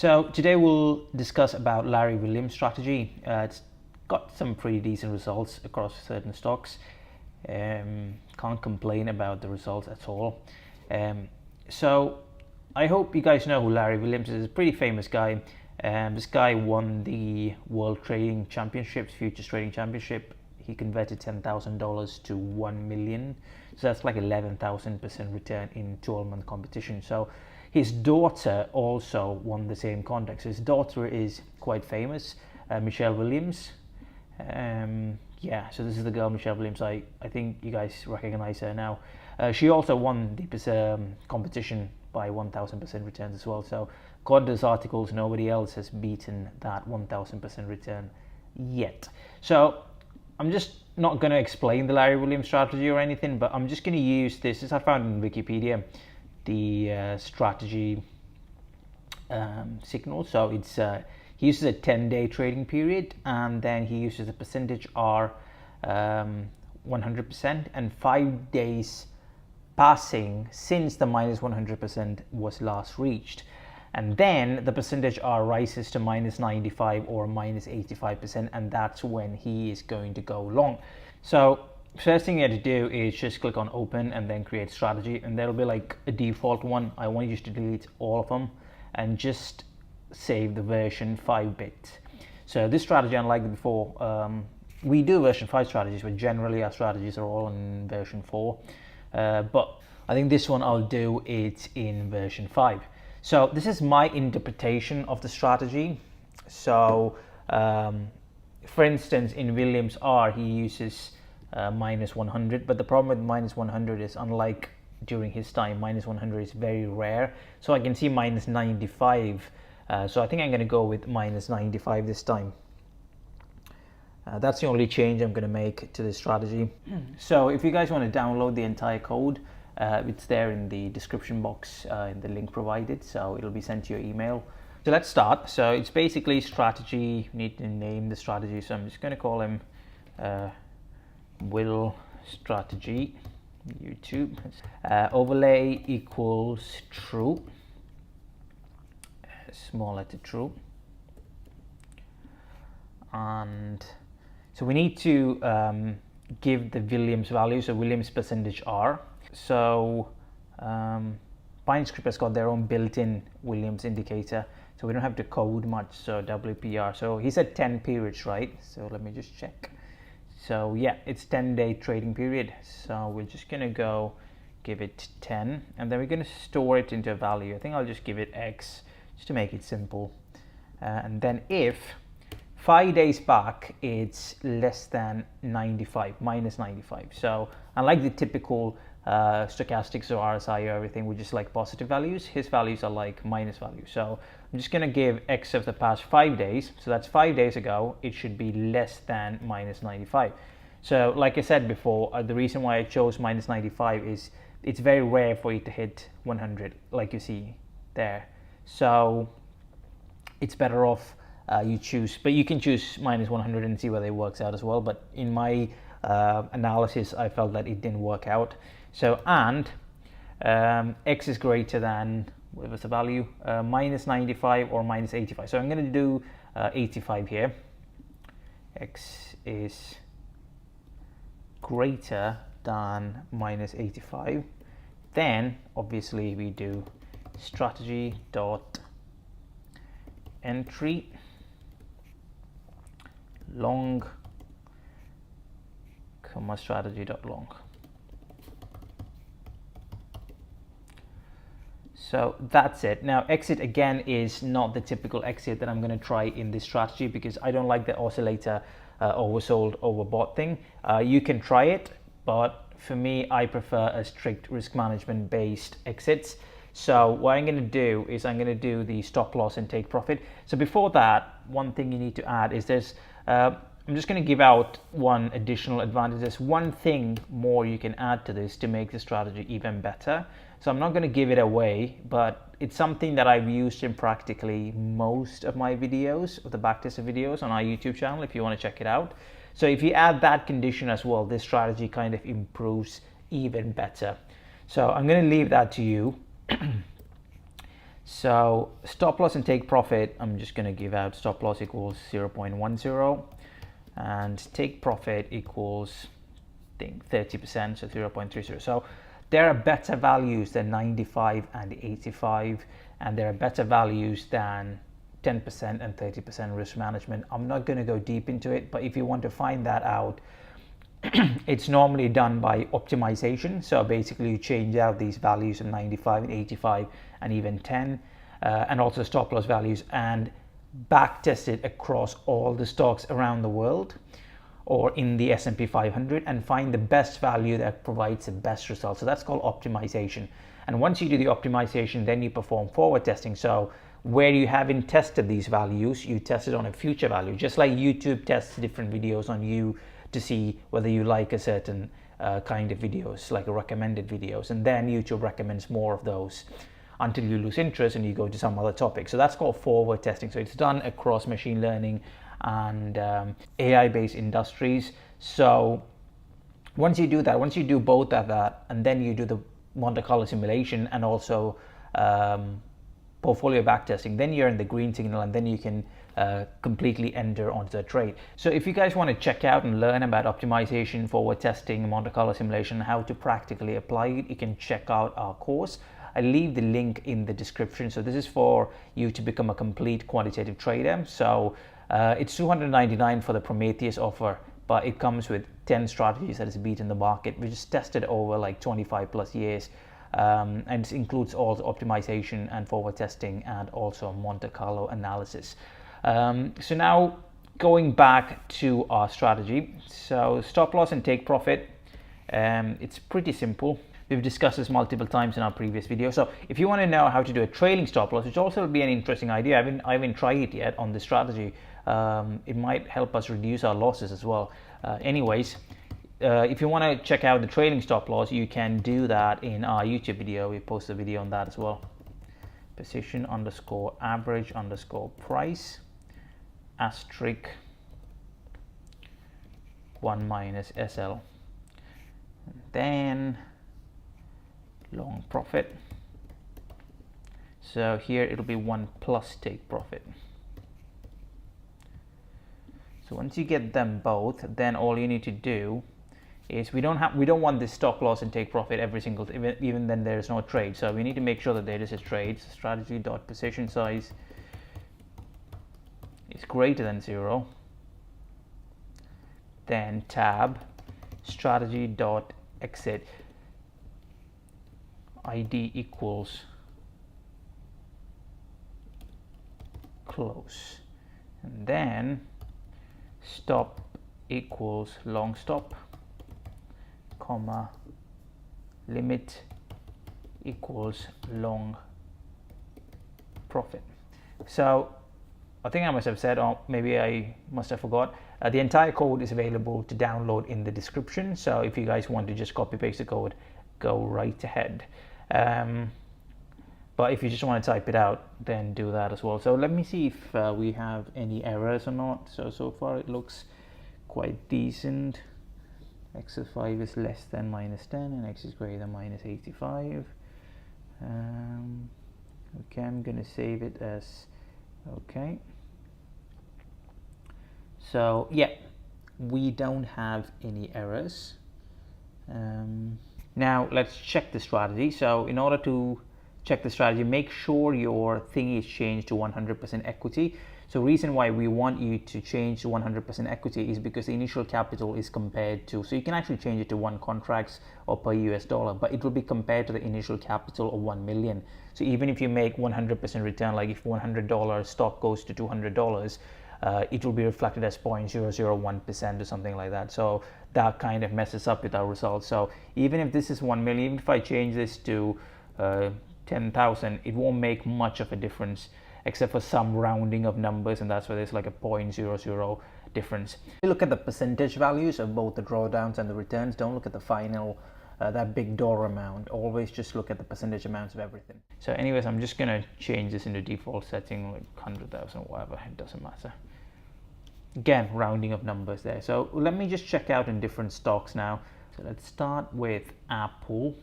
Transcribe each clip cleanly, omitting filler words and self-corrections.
So today we'll discuss about Larry Williams' strategy. It's got some pretty decent results across certain stocks. Can't complain about the results at all. So I hope you guys know who Larry Williams is. He's a pretty famous guy. This guy won the World Trading Championships, Futures Trading Championship. He converted $10,000 to 1 million. So that's like 11,000% return in 12-month competition. So his daughter also won the same contest. His daughter is quite famous, Michelle Williams. Yeah, so this is the girl, Michelle Williams. I think you guys recognize her now. She also won the competition by 1,000% returns as well. So according to this articles, nobody else has beaten that 1,000% return yet. So I'm just not going to explain the Larry Williams strategy or anything, but I'm just going to use this as I found in Wikipedia, the strategy signal. So it's he uses a 10-day trading period, and then he uses a percentage R 100% and 5 days passing since the minus 100% was last reached. And then the percentage R rises to minus 95 or minus 85%, and that's when he is going to go long. So first thing you have to do is just click on open and then create strategy, and there'll be like a default one. I want you to delete all of them and just save the version 5-bit. So this strategy, unlike before, we do version 5 strategies, but generally our strategies are all in version 4. But I think this one I'll do it in version 5. So this is my interpretation of the strategy. So for instance, in Williams R, he uses minus 100, but the problem with minus 100 is, unlike during his time, minus 100 is very rare. So I can see minus 95. So I think I'm going to go with minus 95 this time. That's the only change I'm going to make to this strategy. So if you guys want to download the entire code, it's there in the description box in the link provided, so it'll be sent to your email. So let's start. So it's basically strategy. You need to name the strategy, so I'm just going to call him Will Strategy YouTube. Overlay equals true, small letter true. And so we need to give the Williams value, so Williams percentage R. So Pinescript has got their own built-in Williams indicator, so we don't have to code much. So WPR, so he said 10 periods, right? So let me just check. So yeah, it's 10-day trading period. So we're just gonna go give it 10, and then we're gonna store it into a value. I think I'll just give it X just to make it simple. And then if 5 days back it's less than 95, minus 95. So unlike the typical stochastics or RSI or everything, which is like positive values, his values are like minus values. So I'm just going to give X of the past 5 days. So that's 5 days ago. It should be less than minus 95. So like I said before, the reason why I chose minus 95 is it's very rare for it to hit 100, like you see there. So it's better off you choose, but you can choose minus 100 and see whether it works out as well. But in my analysis, I felt that it didn't work out. So and X is greater than, what was the value, minus 95 or minus 85. So I'm going to do 85 here. X is greater than minus 85. Then obviously we do strategy dot entry long comma strategy dot long. So that's it. Now exit again is not the typical exit that I'm going to try in this strategy, because I don't like the oscillator oversold overbought thing. You can try it, but for me I prefer a strict risk management based exits. So what I'm going to do is I'm going to do the stop loss and take profit. So before that, one thing you need to add is there's I'm just going to give out one additional advantage. There's one thing more you can add to this to make the strategy even better. So I'm not going to give it away, but it's something that I've used in practically most of my videos, of the backtested videos on our YouTube channel, if you want to check it out. So if you add that condition as well, this strategy kind of improves even better. So I'm going to leave that to you. So stop loss and take profit, I'm just going to give out stop loss equals 0.10 and take profit equals, I think, 30%, so 0.30. So there are better values than 95 and 85, and there are better values than 10% and 30% risk management. I'm not going to go deep into it, but if you want to find that out, it's normally done by optimization. So basically you change out these values of 95 and 85 and even 10 and also stop loss values, and back test it across all the stocks around the world or in the S&P 500 and find the best value that provides the best result. So that's called optimization. And once you do the optimization, then you perform forward testing. So where you haven't tested these values, you test it on a future value, just like YouTube tests different videos on you to see whether you like a certain kind of videos, like a recommended videos, and then YouTube recommends more of those until you lose interest and you go to some other topic. So that's called forward testing. So it's done across machine learning and AI-based industries. So once you do that, once you do both of that, and then you do the Monte Carlo simulation and also portfolio backtesting, then you're in the green signal, and then you can completely enter onto the trade. So if you guys want to check out and learn about optimization, forward testing, Monte Carlo simulation, how to practically apply it, you can check out our course. I leave the link in the description. So this is for you to become a complete quantitative trader. So it's $299 for the Prometheus offer, but it comes with 10 strategies that is beaten the market. We just tested over like 25 plus years. And it includes all the optimization and forward testing and also Monte Carlo analysis. So now going back to our strategy. So stop loss and take profit. It's pretty simple. We've discussed this multiple times in our previous video. So if you want to know how to do a trailing stop loss, which also will be an interesting idea, I haven't tried it yet on the strategy. It might help us reduce our losses as well. Anyways, if you want to check out the trailing stop loss, you can do that in our YouTube video. We post a video on that as well. Position underscore average underscore price asterisk 1 minus SL. And then long profit. So here it'll be 1 plus take profit. So once you get them both, then all you need to do is we don't want this stop loss and take profit every single even then there's no trade. So we need to make sure that there is a trade. So strategy dot position size is greater than 0. Then tab strategy dot exit ID equals close, and then stop equals long stop, comma, limit equals long profit. So I think I must have said, or maybe I must have forgot, the entire code is available to download in the description. So if you guys want to just copy paste the code, go right ahead. But if you just want to type it out, then do that as well. So let me see if we have any errors or not. So far it looks quite decent. X of 5 is less than minus 10 and X is greater than minus 85. Okay, I'm going to save it as okay. So yeah, we don't have any errors. Now let's check the strategy. So in order to check the strategy, make sure your thing is changed to 100% equity. So reason why we want you to change to 100% equity is because the initial capital is compared to, so you can actually change it to 1 contracts or per US dollar, but it will be compared to the initial capital of 1 million. So even if you make 100% return, like if $100 stock goes to $200, it will be reflected as 0.001% or something like that. So that kind of messes up with our results. So even if this is 1 million, even if I change this to 10,000, it won't make much of a difference except for some rounding of numbers, and that's where there's like a 0.00 difference. Look at the percentage values of both the drawdowns and the returns. Don't look at the final that big dollar amount. Always just look at the percentage amounts of everything. So anyways, I'm just gonna change this into default setting, like 100,000 or whatever, it doesn't matter. Again, rounding of numbers there. So let me just check out in different stocks now. So let's start with Apple.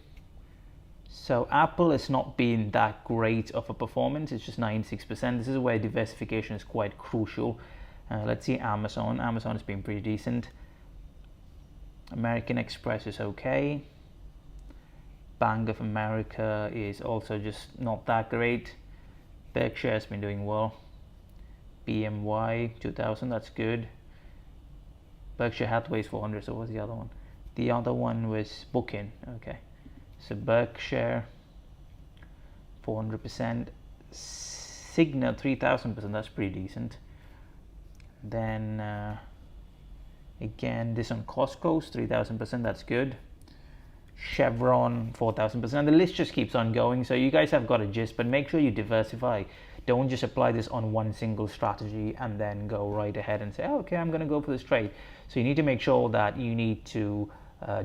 So Apple has not been that great of a performance. It's just 96%. This is where diversification is quite crucial. Let's see Amazon. Amazon has been pretty decent. American Express is okay. Bank of America is also just not that great. Berkshire has been doing well. BMY 2000, that's good. Berkshire Hathaway is 400. So what's the other one? The other one was Booking. Okay, so Berkshire 400%. Cigna 3000%. That's pretty decent. Then again, this on Costco's 3000%. That's good. Chevron 4000%. And the list just keeps on going. So you guys have got a gist, but make sure you diversify. Don't just apply this on one single strategy and then go right ahead and say, oh, okay, I'm going to go for this trade. So you need to make sure that you need to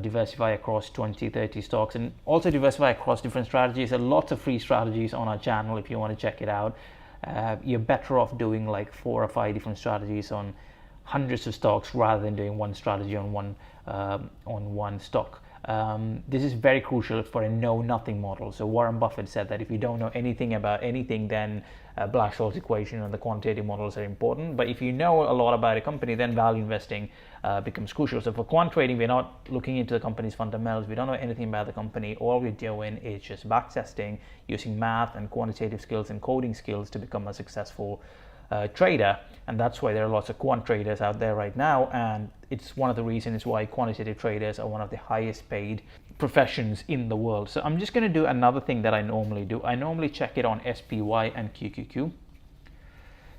diversify across 20, 30 stocks, and also diversify across different strategies. There are lots of free strategies on our channel if you want to check it out. You're better off doing like 4 or 5 different strategies on hundreds of stocks rather than doing one strategy on one stock. This is very crucial for a know-nothing model. So Warren Buffett said that if you don't know anything about anything, then Black-Scholes equation and the quantitative models are important. But if you know a lot about a company, then value investing becomes crucial. So for quant trading, we're not looking into the company's fundamentals. We don't know anything about the company. All we're doing is just back testing, using math and quantitative skills and coding skills to become a successful trader. And that's why there are lots of quant traders out there right now, and it's one of the reasons why quantitative traders are one of the highest paid professions in the world. So I'm just going to do another thing that I normally do. I normally check it on SPY and QQQ.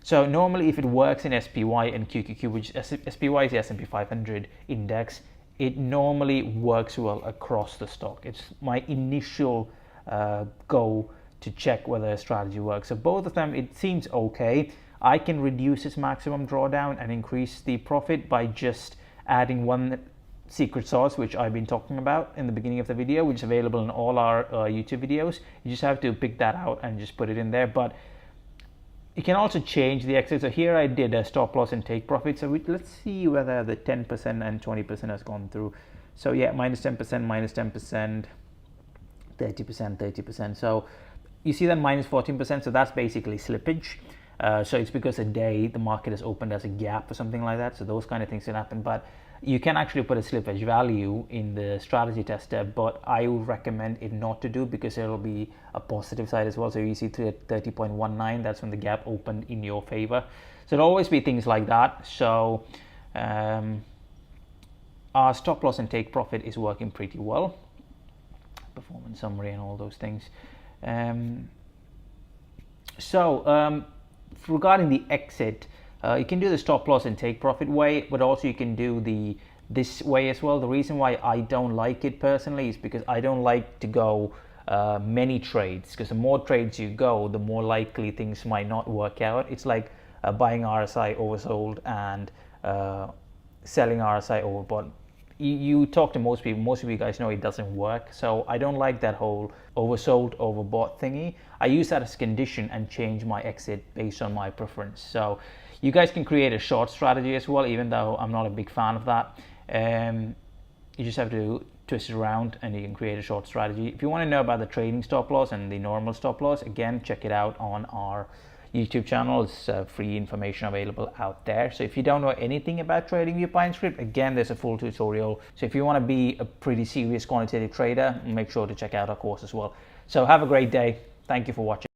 So normally if it works in SPY and QQQ, which SPY is the S&P 500 index, it normally works well across the stock. It's my initial go to check whether a strategy works. So both of them, it seems okay. I can reduce its maximum drawdown and increase the profit by just adding one secret sauce, which I've been talking about in the beginning of the video, which is available in all our YouTube videos. You just have to pick that out and just put it in there. But you can also change the exit. So here I did a stop loss and take profit. So let's see whether the 10% and 20% has gone through. So yeah, minus 10%, minus 10%, 30%, 30%. So you see that minus 14%. So that's basically slippage. So it's because a day the market is opened as a gap or something like that. So those kind of things can happen. But you can actually put a slippage value in the strategy tester, but I would recommend it not to do, because there will be a positive side as well. So you see 30.19, that's when the gap opened in your favor. So there'll always be things like that. So our stop loss and take profit is working pretty well. Performance summary and all those things. Regarding the exit, you can do the stop loss and take profit way, but also you can do this way as well. The reason why I don't like it personally is because I don't like to go many trades, because the more trades you go, the more likely things might not work out. It's like buying RSI oversold and selling RSI overbought. You talk to most people, most of you guys know it doesn't work. So I don't like that whole oversold, overbought thingy. I use that as a condition and change my exit based on my preference. So you guys can create a short strategy as well, even though I'm not a big fan of that. You just have to twist it around and you can create a short strategy. If you want to know about the trading stop loss and the normal stop loss, again, check it out on our YouTube channel. It's free information available out there. So if you don't know anything about Tradingview Pinescript, again, there's a full tutorial. So if you want to be a pretty serious quantitative trader, make sure to check out our course as well. So have a great day. Thank you for watching.